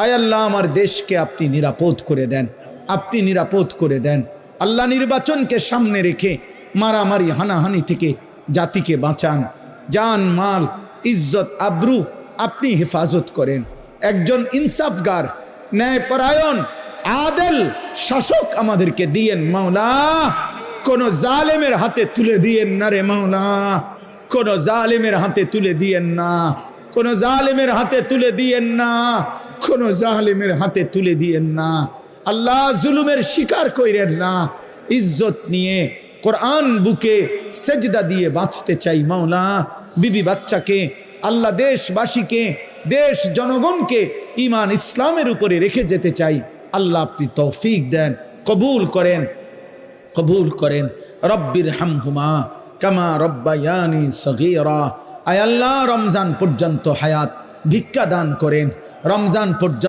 আয় আল্লাহ আমার দেশকে আপনি নিরাপদ করে দেন, আপনি নিরাপদ করে দেন। আল্লাহ নির্বাচনকে সামনে রেখে মারামারি হানাহানি থেকে জাতিকে বাঁচান। জান মাল ইজ্জত আবরু আপনি হেফাজত করেন। একজন ইনসাফগার ন্যায়পরায়ণ আদেল শাসক আমাদেরকে দিয়েন মাওলা। কোন জালেমের হাতে তুলে দিয়েন না রে মাওলা, কোন জালেমের হাতে তুলে দিয়েন না, কোন জালেমের হাতে তুলে দিয়েন না, কোন জালেমের হাতে তুলে দিয়েন না। আল্লাহ জুলুমের শিকার কইরেন না। ইজ্জত নিয়ে কোরআন বুকে সেজদা দিয়ে বাঁচতে চাই মাওলা। বিবি বাচ্চাকে আল্লাহ দেশবাসীকে দেশ জনগণকে ঈমান ইসলামের উপরে রেখে যেতে চাই। আল্লাহ আপনি তৌফিক দেন, কবুল করেন, কবুল করেন। রব্বির হামহুমা কামা রব্বায়ানি সগীরা। আয় আল্লাহ রমজান পর্যন্ত হায়াত ভিক্ষা দান করেন, রমজান পর্যন্ত